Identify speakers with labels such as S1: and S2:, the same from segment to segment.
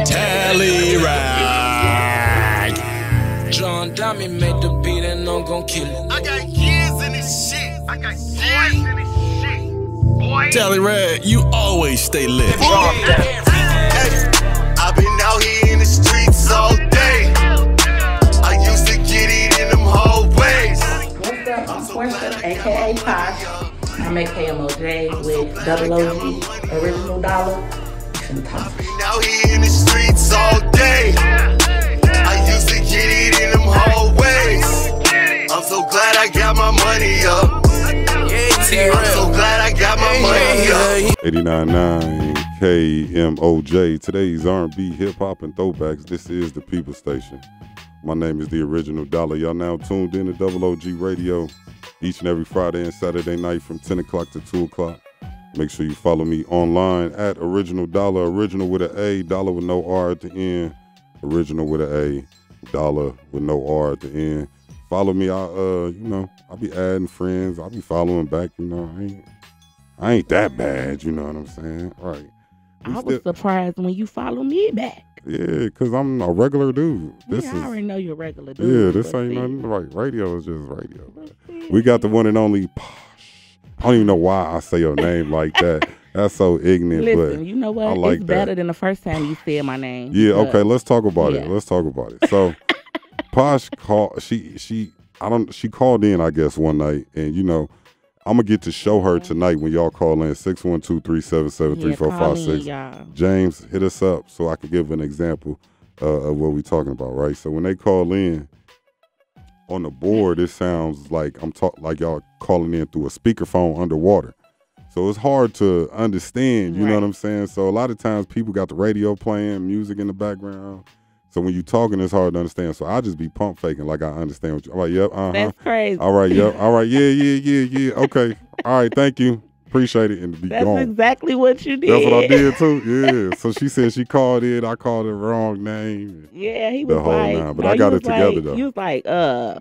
S1: Tally-rag.
S2: John Diamond made the beat and I'm gon' kill it.
S3: I got years in this shit. I got years in this shit. Boy.
S1: Tally-rag, you always stay lit.
S3: Hey, I've been out here in the streets all day. I used to get it in them hallways.
S4: What's up? I'm Porscha, aka Posh. I'm at KMOJ with BBW Original Dollar.
S3: I've been out here in the streets all day. I used to get it in them hallways. I'm so glad I got my money up. I'm so glad I got my money up.
S5: 89.9 KMOJ. Today's R&B, hip hop, and throwbacks. This is the People Station. My name is the Original Dollar. Y'all now tuned in to Double OG Radio each and every Friday and Saturday night from 10 o'clock to 2 o'clock. Make sure you follow me online at Original Dollar. Original with an A, dollar with no R at the end. Original with an A, dollar with no R at the end. Follow me. I'll be adding friends. I'll be following back. I ain't that bad. You know what I'm saying? Right.
S4: I was surprised when you follow me back.
S5: Yeah, because I'm a regular dude.
S4: I already know you're a regular dude.
S5: Yeah, this ain't nothing. Right. Radio is just radio. We got the one and only Posh. I don't even know why I say your name like that. That's so ignorant.
S4: Listen,
S5: but
S4: you know what?
S5: I like
S4: it's better
S5: that.
S4: than the first time you said my name.
S5: Yeah, okay, let's talk about it. Let's talk about it. So Posh called she called in, I guess, one night, and I'm gonna get to show her tonight when y'all call in 612-377-3456. James, hit us up so I can give an example of what we're talking about, right? So when they call in on the board, it sounds like like y'all calling in through a speakerphone underwater. So it's hard to understand, you know what I'm saying? So a lot of times people got the radio playing, music in the background. So when you talking, it's hard to understand. So I just be pump faking like I understand what you. I'm like, yep,
S4: That's crazy.
S5: All right, yep, all right, yeah. Okay, all right, thank you, appreciate it, and be
S4: That's
S5: gone.
S4: exactly what you did.
S5: That's what I did too. Yeah. So she said she called in. I called the wrong name.
S4: Yeah, he was
S5: the whole
S4: like,
S5: nine, but I got it together though.
S4: He was like, I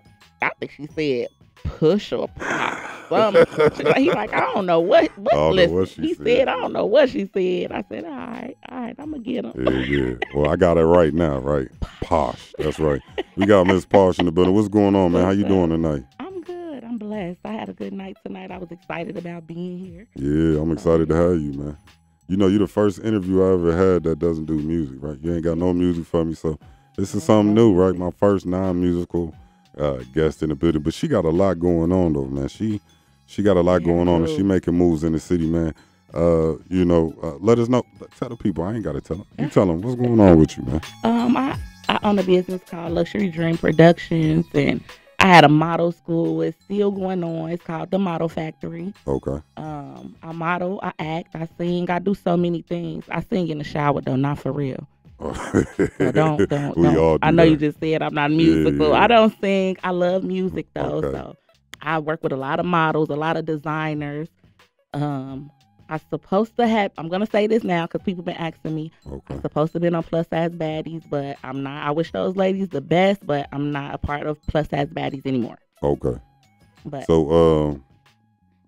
S4: think she said push or pop. He like, I don't know what. He said, I don't know what she said. I said, all right, I'm gonna get him.
S5: Yeah. Well, I got it right now, right? Posh. That's right. We got Miss Posh in the building. What's going on, man? How you doing tonight?
S4: I'm good. I'm blessed. I had a good night tonight. I was excited about being here.
S5: Yeah, I'm excited to have you, man. You're the first interview I ever had that doesn't do music, right? You ain't got no music for me, so this is something new, right? My first non-musical guest in the building, but she got a lot going on though, man. She got a lot going on, and she making moves in the city, man. Let us know. Tell the people. I ain't got to tell them. You tell them what's going on with you, man.
S4: I own a business called Luxury Dream Productions, and I had a model school. It's still going on. It's called The Model Factory.
S5: Okay.
S4: I model, I act, I sing, I do so many things. I sing in the shower though, not for real. So don't.
S5: All do
S4: I know
S5: that.
S4: You just said I'm not musical.
S5: Yeah.
S4: I don't sing. I love music though.
S5: Okay.
S4: So I work with a lot of models, a lot of designers. I'm supposed to have, I'm going to say this now because people been asking me.
S5: Okay.
S4: I'm supposed to be on Plus Size Baddies, but I'm not. I wish those ladies the best, but I'm not a part of Plus Size Baddies anymore.
S5: Okay.
S4: But
S5: so,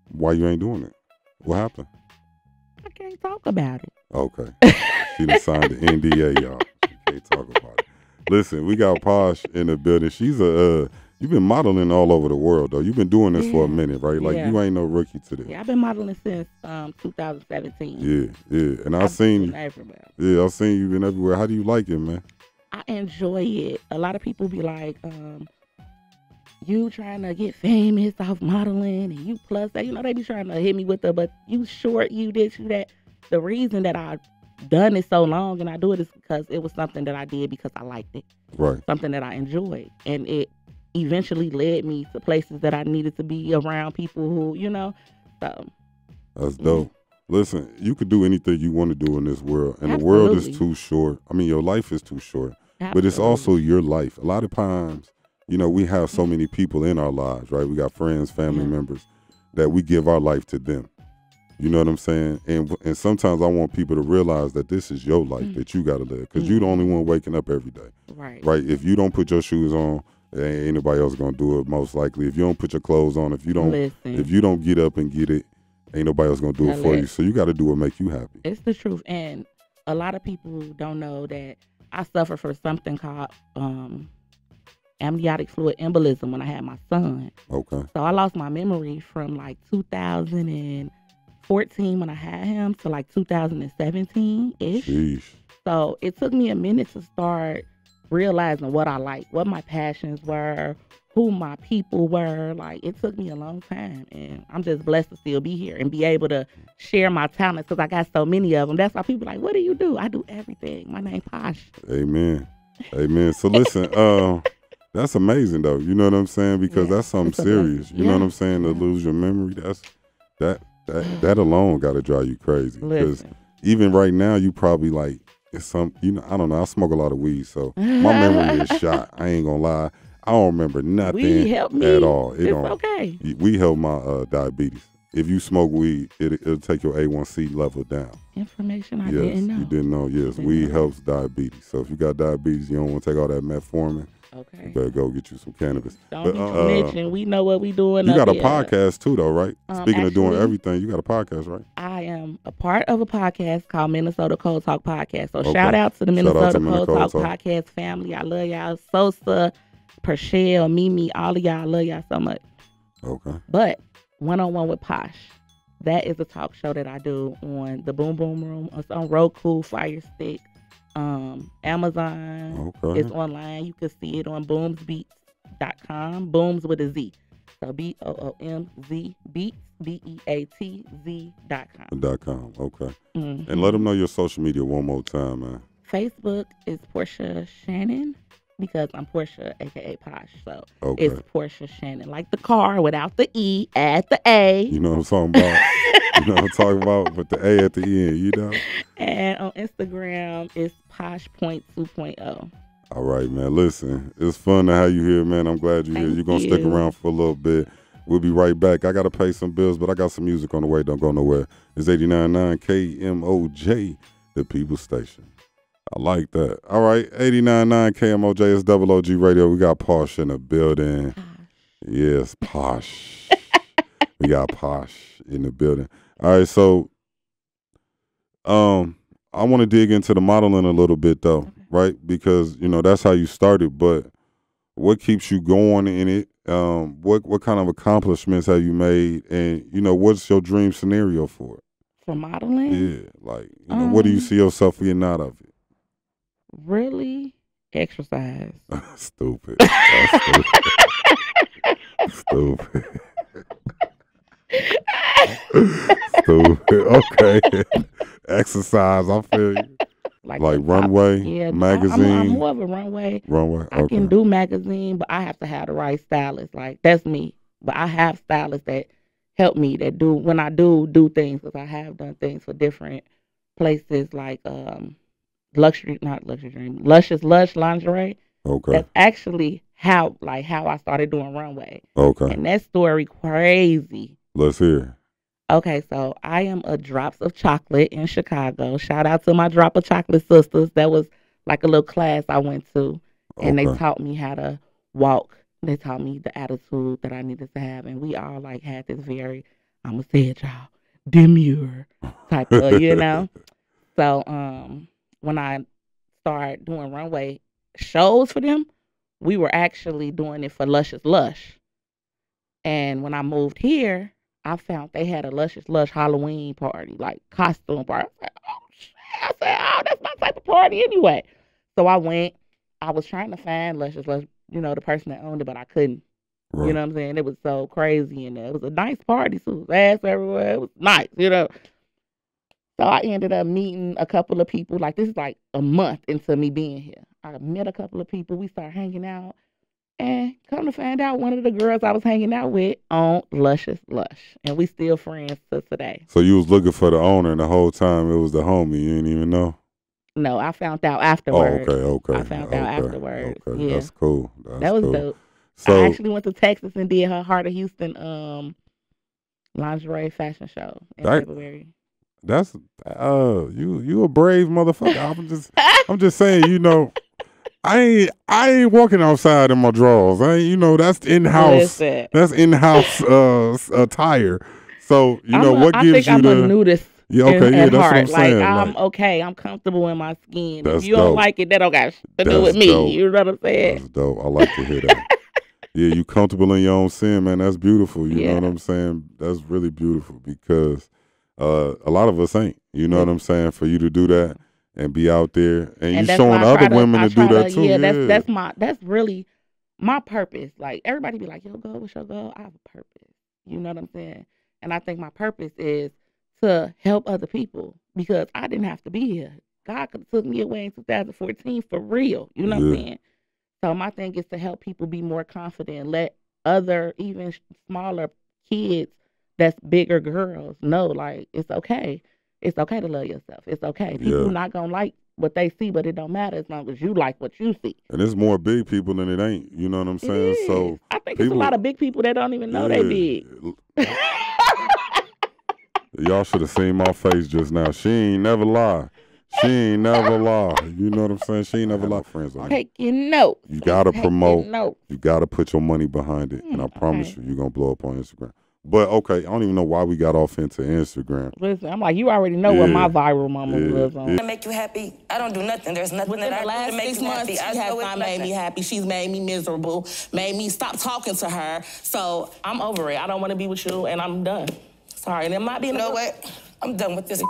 S5: why you ain't doing it? What happened?
S4: I can't talk about it.
S5: Okay. She done signed the NDA, y'all. She can't talk about it. Listen, we got Posh in the building. She's you've been modeling all over the world, though. You've been doing this for a minute, right? Like, you ain't no rookie to this.
S4: Yeah, I've been modeling since 2017.
S5: Yeah. And I've seen you.
S4: Everywhere.
S5: Yeah, I've seen you been everywhere. How do you like it, man?
S4: I enjoy it. A lot of people be like, you trying to get famous off modeling and you plus that. They be trying to hit me with but you short, you this, you that. The reason that I've done it so long and I do it is because it was something that I did because I liked it.
S5: Right.
S4: Something that I enjoyed. And it eventually led me to places that I needed to be around people who, so.
S5: That's dope. Listen, you could do anything you want to do in this world, and
S4: Absolutely.
S5: the world is too short. I mean, your life is too short,
S4: Absolutely.
S5: but it's also your life. A lot of times, we have so many people in our lives, right? We got friends, family members, that we give our life to them. You know what I'm saying? And sometimes I want people to realize that this is your life that you got to live, because you're the only one waking up every day.
S4: Right.
S5: If you don't put your shoes on, ain't anybody else gonna do it. Most likely, if you don't put your clothes on, if you don't get up and get it, ain't nobody else gonna do it for you. So you got to do what make you happy.
S4: It's the truth. And a lot of people don't know that I suffer from something called amniotic fluid embolism when I had my son.
S5: Okay.
S4: So I lost my memory from like 2014 when I had him to like 2017-ish.
S5: Sheesh.
S4: So it took me a minute to start realizing what I like, what my passions were, who my people were. Like, it took me a long time, and I'm just blessed to still be here and be able to share my talents because I got so many of them. That's why people are like, what do you do? I do everything. My name Posh.
S5: Amen. Amen. So listen, that's amazing though. You know what I'm saying? Because that's something serious. You know what I'm saying? To lose your memory, that alone got to drive you crazy. Because even right now, you probably like it's I don't know. I smoke a lot of weed, so my memory is shot. I ain't gonna lie. I don't remember nothing
S4: Weed helped me
S5: at all.
S4: It's okay.
S5: We help my diabetes. If you smoke weed, it'll take your A1C level down.
S4: Information I didn't know.
S5: You didn't know. Yes, weed helps diabetes. So if you got diabetes, you don't want to take all that metformin.
S4: Okay.
S5: You better go get you some cannabis.
S4: Don't be snitching. We know what we doing.
S5: You got a podcast too, though, right? Speaking of doing everything, you got a podcast, right?
S4: I am a part of a podcast called Minnesota Cold Talk Podcast. So shout out to the Minnesota Cold Talk Podcast family. I love y'all. Sosa, Pershell, Mimi, all of y'all. I love y'all so much.
S5: Okay.
S4: But One-on-One with Posh, that is a talk show that I do on the Boom Boom Room. It's on Roku, Fire Stick, Amazon.
S5: Okay.
S4: It's online. You can see it on boomsbeats.com. Booms with a Z. So BOOMZ Beats BEATZ.com.
S5: Okay. Mm-hmm. And let them know your social media one more time, man.
S4: Facebook is Porscha Shannon because I'm Porscha, aka Posh. So it's Porscha Shannon, like the car without the E, add the A.
S5: You know what I'm talking about? You know what I'm talking about? With the A at the end, you know?
S4: And on Instagram, it's Posh Point 2.0.
S5: All right, man. Listen, it's fun to have you here, man. I'm glad you're here. You're going to stick around for a little bit. We'll be right back. I got to pay some bills, but I got some music on the way. Don't go nowhere. It's 89.9 KMOJ, the People Station. I like that. All right, 89.9 KMOJ is Double OG Radio. We got Posh in the building. Yes, Posh. We got Posh in the building. All right, so I want to dig into the modeling a little bit, though, right? Because, you know, that's how you started, but what keeps you going in it? What kind of accomplishments have you made? And, you know, what's your dream scenario for it?
S4: For modeling?
S5: Yeah, like, you know, what do you see yourself getting out of it?
S4: Really? Exercise.
S5: Stupid. That's stupid. Stupid. Okay. Exercise. I feel you. Like runway, magazine.
S4: I'm more of a runway.
S5: Okay.
S4: I can do magazine, but I have to have the right stylist. Like, that's me. But I have stylists that help me that do when I do things, because I have done things for different places like Lush lingerie.
S5: Okay.
S4: That's actually how I started doing runway.
S5: Okay.
S4: And that story crazy.
S5: Let's hear.
S4: Okay, so I am a Drops of Chocolate in Chicago. Shout out to my Drop of Chocolate sisters. That was like a little class I went to, and they taught me how to walk. They taught me the attitude that I needed to have, and we all like had this very, I'm gonna say it, y'all, demure type of, you know. So when I started doing runway shows for them, we were actually doing it for Luscious Lush. And when I moved here, I found they had a Luscious Lush Halloween party, like costume party. I was like, oh, shit. I said, oh, that's my type of party anyway. So I went. I was trying to find Luscious Lush, you know, the person that owned it, but I couldn't. Right. You know what I'm saying? It was so crazy in there. It was a nice party, so it was ass everywhere. It was nice, you know. So I ended up meeting a couple of people. Like, this is like a month into me being here. I met a couple of people. We started hanging out. And come to find out, one of the girls I was hanging out with owned Luscious Lush. And we still friends to today.
S5: So you was looking for the owner, and the whole time it was the homie. You didn't even know?
S4: No, I found out afterwards.
S5: Oh, okay.
S4: I found out afterwards.
S5: Okay.
S4: Yeah.
S5: That's cool.
S4: That was dope. So I actually went to Texas and did her Heart of Houston lingerie fashion show in February.
S5: That's you a brave motherfucker. I'm just saying, you know, I ain't walking outside in my drawers. That's in-house. That's in-house attire. So, what gives you
S4: I'm a nudist
S5: Yeah, okay, yeah,
S4: at
S5: that's
S4: heart.
S5: what I'm saying.
S4: Like I'm
S5: Like,
S4: okay. I'm comfortable in my skin.
S5: that's
S4: If you don't
S5: dope.
S4: like it, that don't got shit to do
S5: That's
S4: with me.
S5: dope.
S4: You know what I'm saying?
S5: That's dope. I like to hear that. Yeah, you comfortable in your own sin, man. That's beautiful. You know what
S4: Yeah.
S5: I'm saying? That's really beautiful because a lot of us ain't. You know what I'm saying? For you to do that and be out there and you
S4: that's
S5: showing
S4: why
S5: other women to do that too.
S4: Yeah,
S5: Yeah,
S4: that's really my purpose. Like everybody be like, "Your goal, what's your goal?" I have a purpose. You know what I'm saying? And I think my purpose is to help other people because I didn't have to be here. God could have took me away in 2014 for real. You know what I'm
S5: Yeah.
S4: saying? So my thing is to help people be more confident, let other even smaller kids that's bigger girls know like it's okay. It's okay to love yourself. It's okay. People
S5: Yeah.
S4: not gonna like what they see, but it don't matter as long as you like what you see.
S5: And it's more big people than it ain't. You know what I'm
S4: It
S5: saying?
S4: is.
S5: So
S4: I think it's a
S5: people-
S4: lot of big people that don't even know they big.
S5: Y'all should have seen my face just now. She ain't never lie. She ain't never lie. You know what I'm saying? She ain't never lie. Friends on
S4: Taking notes.
S5: You gotta promote.
S4: Notes.
S5: You gotta put your money behind it, and I promise
S4: okay.
S5: you, you're gonna blow up on Instagram. But okay, I don't even know why we got off into Instagram.
S4: Listen, I'm like, you already know what my viral moment was on.
S6: To make you happy, I don't do nothing. There's nothing that I do to make you happy.
S7: She has not made me happy. She's made me miserable, made me stop talking to her. So I'm over it. I don't want to be with you, and I'm done. Sorry, and it might be.
S6: You know what? I'm done with this.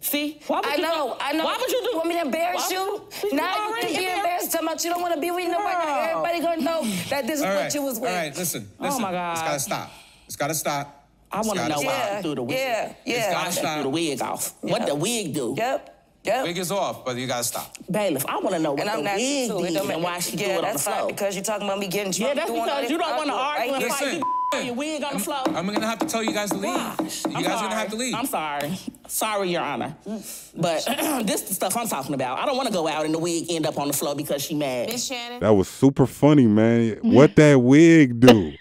S7: See?
S6: I know.
S7: Why would you do?
S6: You want me to embarrass you? Now you can be embarrassed so much. You don't want to be with nobody. Now everybody gonna know that this is what you was with.
S8: All right, listen.
S7: Oh my God.
S8: It's gotta stop. It's gotta stop.
S7: I want to know why I threw the wig.
S6: Yeah.
S7: Why I threw the wig off. What the wig do?
S6: Yep.
S8: Wig is off, but you gotta stop.
S7: Bailiff, I want to know what
S6: And I'm
S7: the
S6: not
S7: wig
S6: too.
S7: did and why she threw it on the
S6: that's fine
S7: floor.
S6: because you're talking about me getting drunk.
S7: Yeah, that's because you don't want to argue and fight. You throw your wig on the floor.
S8: I'm gonna have to tell you guys to leave.
S7: Gosh,
S8: You guys are gonna have to leave.
S7: I'm sorry. Sorry, Your Honor. But this is the stuff I'm talking about. I don't want to go out and the wig end up on the floor because she mad.
S6: Miss Shannon.
S5: That was super funny, man. What that wig do?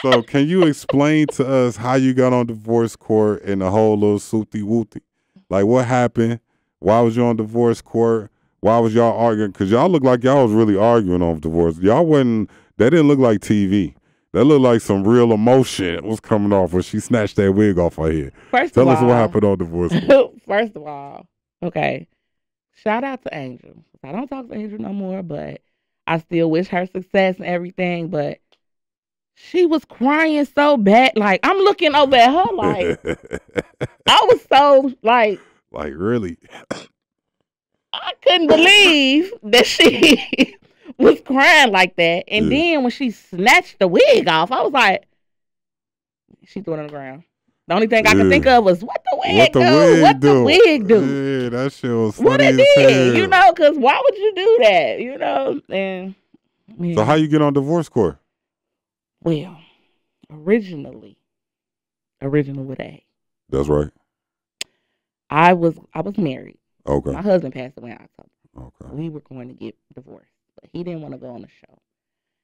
S5: So can you explain to us how you got on divorce court and the whole little sooty wooty? Like what happened? Why was you on divorce court? Why was y'all arguing? Because y'all look like y'all was really arguing on divorce. Y'all wasn't, that didn't look like TV. That looked like some real emotion was coming off when she snatched that wig off her head. Tell us what happened on divorce court.
S4: First of all, okay, shout out to Angel. I don't talk to Angel no more, but I still wish her success and everything, but she was crying so bad. Like, I'm looking over at her like, I was so, like
S5: really?
S4: I couldn't believe that she was crying like that. And then when she snatched the wig off, I was like, she threw it on the ground. The only thing I could think of was, what the wig do? What the wig do?
S5: Yeah, that shit was funny
S4: What it
S5: as
S4: did,
S5: hell.
S4: you know, because why would you do that, you know? And yeah.
S5: So how you get on divorce court?
S4: Well, original with A.
S5: That's right.
S4: I was married.
S5: Okay.
S4: My husband passed away in October.
S5: Okay.
S4: We were going to get divorced, but he didn't want to go on the show.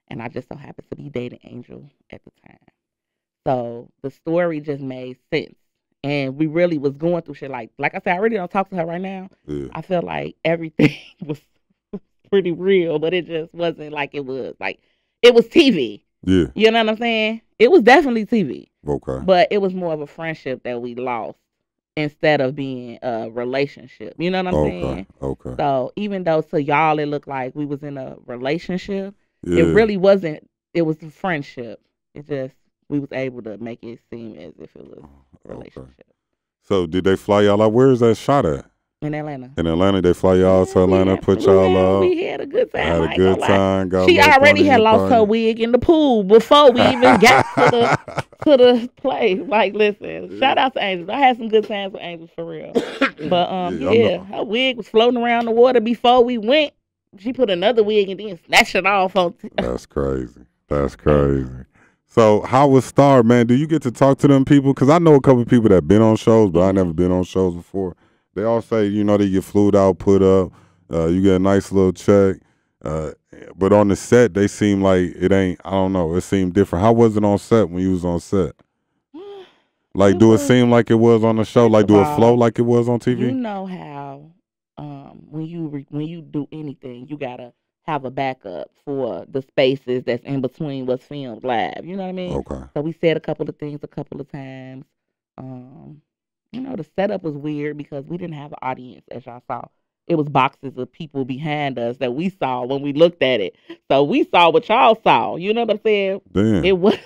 S4: And I just so happened to be dating Angel at the time. So the story just made sense. And we really was going through shit. Like I said, I really don't talk to her right now.
S5: Yeah.
S4: I feel like everything was pretty real, but it just wasn't like it was. Like, it was TV.
S5: Yeah.
S4: You know what I'm saying? It was definitely TV.
S5: Okay.
S4: But it was more of a friendship that we lost instead of being a relationship. You know what I'm saying?
S5: Okay.
S4: So even though to y'all it looked like we was in a relationship,
S5: Yeah.
S4: it really wasn't. It was a friendship. It just, we was able to make it seem as if it was a relationship.
S5: So did they fly y'all out? Where is that shot at?
S4: In Atlanta.
S5: In Atlanta, they fly y'all to Atlanta, put y'all up.
S4: We had a good time.
S5: Had a good time. Got
S4: she
S5: a little
S4: already
S5: fun
S4: had
S5: in
S4: lost
S5: party.
S4: her wig in the pool before we even got to the play. Like, listen, shout out to Angel. I had some good times with Angel for real. But
S5: Yeah,
S4: her wig was floating around the water before we went. She put another wig and then snatched it off on.
S5: That's crazy. That's crazy. So how was Star, man? Do you get to talk to them people? Because I know a couple of people that been on shows, but I never been on shows before. They all say, you know, they get flued out, put up. You get a nice little check. But on the set, they seem like it ain't, I don't know, it seemed different. How was it on set when you was on set? Like, do it seem like it was on the show? Like, do it flow like it was on TV?
S4: You know how when you do anything, you gotta have a backup for the spaces that's in between what's filmed live. You know what I mean?
S5: Okay.
S4: So we said a couple of things a couple of times. the setup was weird because we didn't have an audience, as y'all saw. It was boxes of people behind us that we saw when we looked at it. So we saw what y'all saw. You know what I'm saying?
S5: Damn.
S4: It was.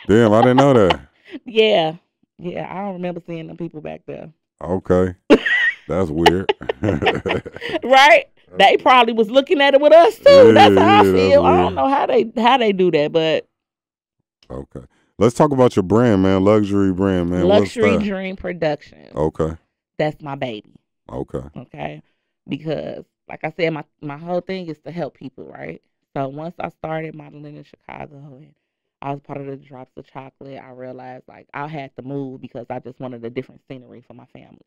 S5: Damn, I didn't know that.
S4: Yeah. Yeah, I don't remember seeing them people back there.
S5: Okay. That's weird.
S4: Right? They probably was looking at it with us too. That's how I feel. I don't
S5: weird.
S4: know how they do that, but
S5: Okay. Let's talk about your brand, man. Luxury brand, man.
S4: Luxury
S5: What's that?
S4: Dream Productions.
S5: Okay.
S4: That's my baby.
S5: Okay.
S4: Okay. Because like I said, my whole thing is to help people, right? So once I started modeling in Chicago and I was part of the Drops of Chocolate, I realized like I had to move because I just wanted a different scenery for my family.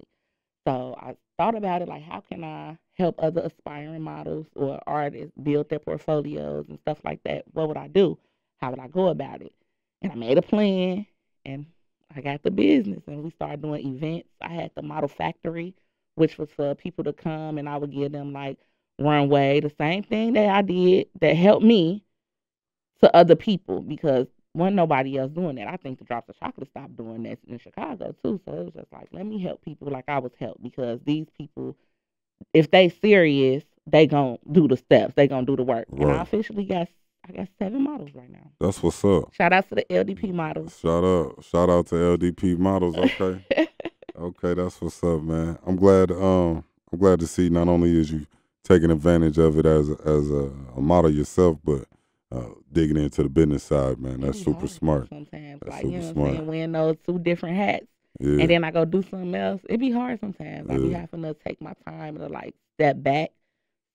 S4: So I thought about it like, how can I help other aspiring models or artists build their portfolios and stuff like that? What would I do? How would I go about it? And I made a plan and I got the business and we started doing events. I had the model factory, which was for people to come and I would give them like runway, the same thing that I did that helped me to other people because wasn't nobody else doing that. I think the Drops of Chocolate stopped doing that in Chicago too. So it was just like, let me help people like I was helped because these people, if they serious, they gonna do the steps. They gonna do the work.
S5: Right.
S4: And I officially got 7 models right now.
S5: That's what's up.
S4: Shout out to the LDP models.
S5: Shout out to LDP models. Okay. Okay, that's what's up, man. I'm glad to see not only is you taking advantage of it as a model yourself, but digging into the business side, man. That's super smart.
S4: Sometimes,
S5: That's
S4: like
S5: super
S4: you know what I'm
S5: smart.
S4: saying, wearing those 2 different hats,
S5: Yeah.
S4: and then I go do something else. It be hard sometimes. I be
S5: Yeah.
S4: having to take my time to like step back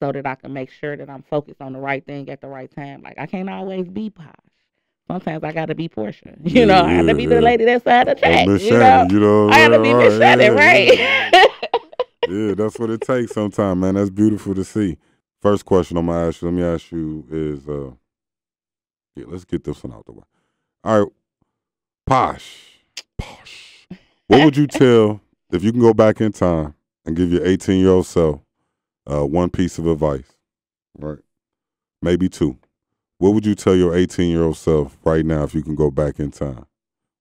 S4: so that I can make sure that I'm focused on the right thing at the right time. Like I can't always be Posh. Sometimes I gotta be Porscha. You know, I gotta be the lady that's at the track.
S5: Miss
S4: You
S5: Shannon,
S4: know,
S5: you know.
S4: I gotta be Miss Shannon, right?
S5: Yeah, that's what it takes sometimes, man. That's beautiful to see. First question I'm gonna ask you, let me ask you is let's get this one out the way. All right, Posh. What would you tell if you can go back in time and give your 18-year-old self one piece of advice, right? Maybe 2. What would you tell your 18-year-old self right now if you can go back in time?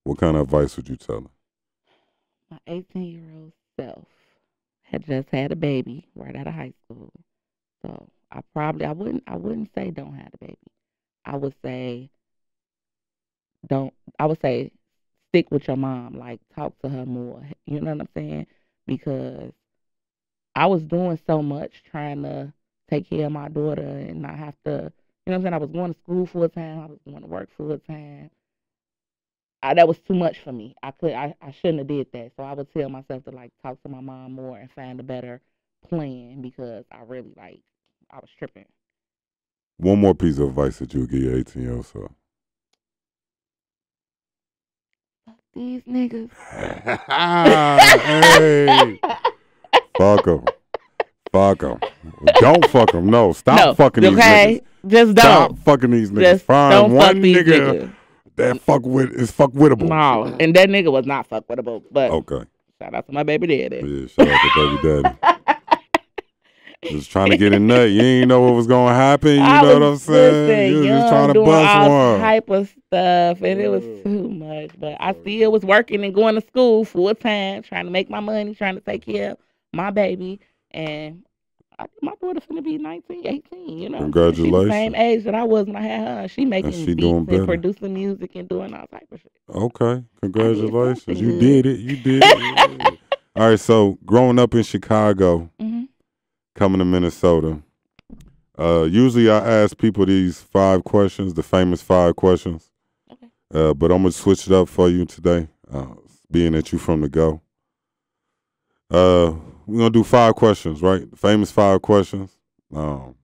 S5: What kind of advice would you tell her?
S4: My 18-year-old self had just had a baby right out of high school. So I wouldn't say don't have a baby. I would say stick with your mom, like talk to her more. You know what I'm saying? Because I was doing so much trying to take care of my daughter and not have to, you know what I'm saying? I was going to school full time, I was going to work full time. That was too much for me. I shouldn't have did that. So I would tell myself to like talk to my mom more and find a better plan because I really I was tripping.
S5: One more piece of advice that you would give your 18-year-old self.
S4: Fuck these niggas.
S5: Hey. Fuck them. Fuck them. Don't fuck them. No, stop fucking these niggas.
S4: Just don't.
S5: Stop fucking these niggas.
S4: Just
S5: Find
S4: don't
S5: one
S4: fuck these
S5: nigga
S4: niggas.
S5: that is fuckwittable.
S4: No, and that nigga was not fuckwittable. But
S5: Okay.
S4: shout out to my baby daddy.
S5: Yeah, shout out to baby daddy. Just trying to get a nut. You ain't know what was gonna happen. You know what I'm saying? You was just trying to
S4: doing
S5: bust
S4: all
S5: one.
S4: type of stuff, and it was too much. But I still was working and going to school full time, trying to make my money, trying to take care of my baby. And my daughter finna be 19, 18, you know.
S5: Congratulations.
S4: She's the same age that I was when I had her. She making
S5: she
S4: beats
S5: doing better.
S4: and producing music and doing all type of shit.
S5: Okay. Congratulations.
S4: something
S5: You
S4: good.
S5: did it. You did it. All right, so growing up in Chicago, coming to Minnesota, usually I ask people these 5 questions, the famous 5 questions.
S4: Okay.
S5: But I'm going to switch it up for you today, being that you from the go. We're going to do 5 questions, right? The famous 5 questions. We're going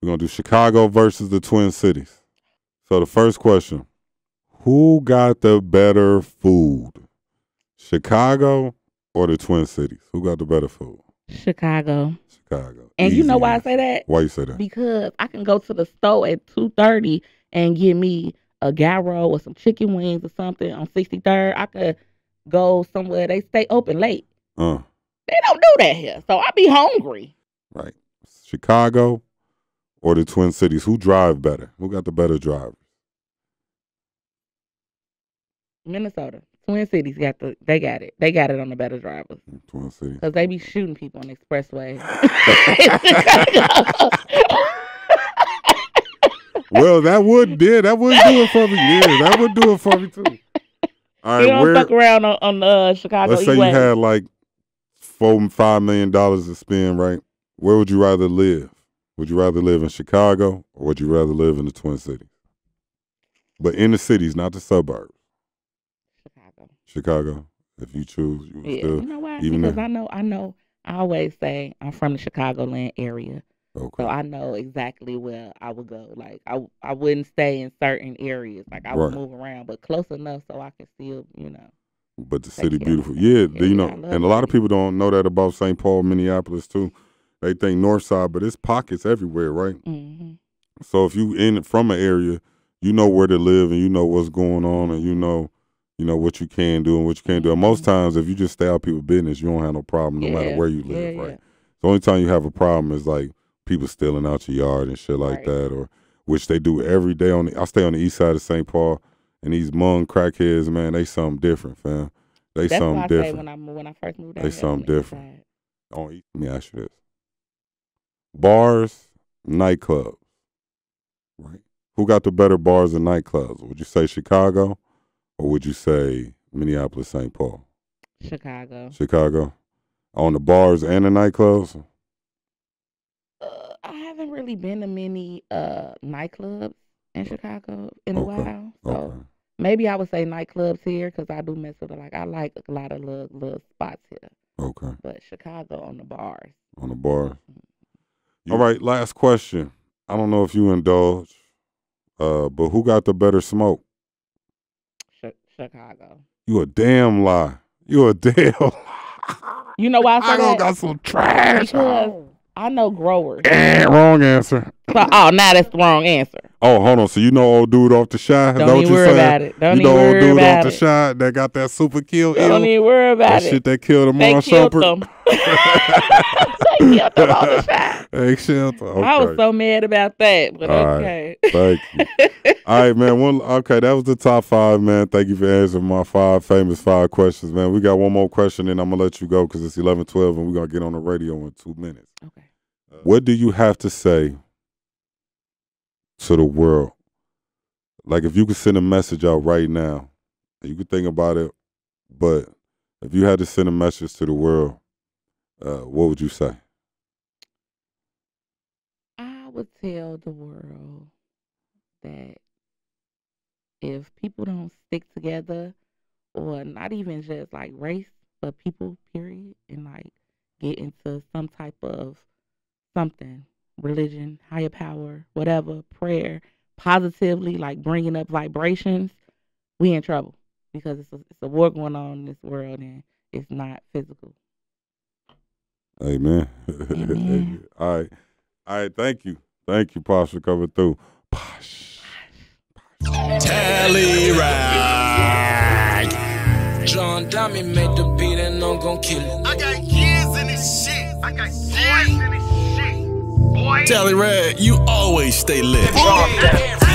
S5: to do Chicago versus the Twin Cities. So the first question, who got the better food? Chicago or the Twin Cities? Who got the better food?
S4: Chicago.
S5: Chicago.
S4: And you know
S5: Easy
S4: why I
S5: answer.
S4: say that?
S5: Why you say that?
S4: Because I can go to the store at 2:30 and get me a gyro or some chicken wings or something on 63rd. I could go somewhere they stay open late. They don't do that here. So I be hungry.
S5: Right. Chicago or the Twin Cities? Who drive better? Who got the better drivers?
S4: Minnesota. Twin Cities they got it. They got it on the better drivers.
S5: Twin Cities.
S4: Because they be shooting people on the expressway.
S5: Well, that would do it for me. Yeah, that would do it for me too. All right,
S4: you don't fuck around on Chicago.
S5: Let's say you had like $4-5 million to spend, right? Where would you rather live? Would you rather live in Chicago or would you rather live in the Twin Cities? But in the cities, not the suburbs. Chicago. If you choose, you would still.
S4: You know why?
S5: Even
S4: Because I know. I always say I'm from the Chicagoland area.
S5: Okay.
S4: So I know exactly where I would go. Like I wouldn't stay in certain areas. Like I would move around, but close enough so I can still,
S5: But the city beautiful. Yeah, and a lot of people don't know that about St. Paul, Minneapolis too. They think north side, but it's pockets everywhere, right?
S4: Mm-hmm.
S5: So if you from an area, you know where to live and you know what's going on and you know what you can do and what you can't do. And most times if you just stay out people's business, you don't have no problem no matter where you live, right? The only time you have a problem is like people stealing out your yard and shit like that, or which they do every day. I stay on the east side of St. Paul, and these Hmong crackheads, man, they something different, fam. That's something different.
S4: Say when I first moved down
S5: they
S4: here,
S5: something different. Let me ask you this: bars, nightclubs, right? Who got the better bars and nightclubs? Would you say Chicago, or would you say Minneapolis, St. Paul? Chicago. On the bars and the nightclubs?
S4: I haven't really been to many nightclubs in Chicago in a while. So maybe I would say nightclubs here because I do mess with it. Like I like a lot of little spots here.
S5: Okay.
S4: But Chicago on the bars.
S5: On the bars. All right, last question. I don't know if you indulge, but who got the better smoke?
S4: Chicago.
S5: You a damn lie. You a damn lie.
S4: You know why I say that?
S5: got some trash.
S4: Because I know growers.
S5: Wrong answer.
S4: So, now that's the wrong answer.
S5: Oh, hold on. So you know old dude off the shot?
S4: Don't even worry about it.
S5: You know old dude off the shot that got that super kill?
S4: Don't even worry about it.
S5: That shit that killed him on
S4: Shumpert. They killed them on the shot.
S5: Hey, Shumpert. Okay.
S4: I was so mad about that, but okay.
S5: Right. Thank you. All right, man. Okay, that was the top 5, man. Thank you for answering my 5 famous 5 questions, man. We got one more question, and I'm going to let you go because it's 11:12, and we're going to get on the radio in 2 minutes.
S4: Okay.
S5: What do you have to say to the world? Like if you could send a message out right now, you could think about it, but if you had to send a message to the world, what would you say?
S4: I would tell the world that if people don't stick together, or not even just like race, but people, period, and like get into some type of something, religion, higher power, whatever, prayer, positively, like bringing up vibrations, we in trouble because it's a war going on in this world and it's not physical.
S5: Amen.
S4: Amen.
S5: All right. Thank you, Posh, for coming through. Posh.
S1: Tally rag.
S2: John Dummy made the beat and I'm gon' kill it.
S3: I got years in this shit. Boy.
S1: Tally rag, you always stay lit.
S3: Boy.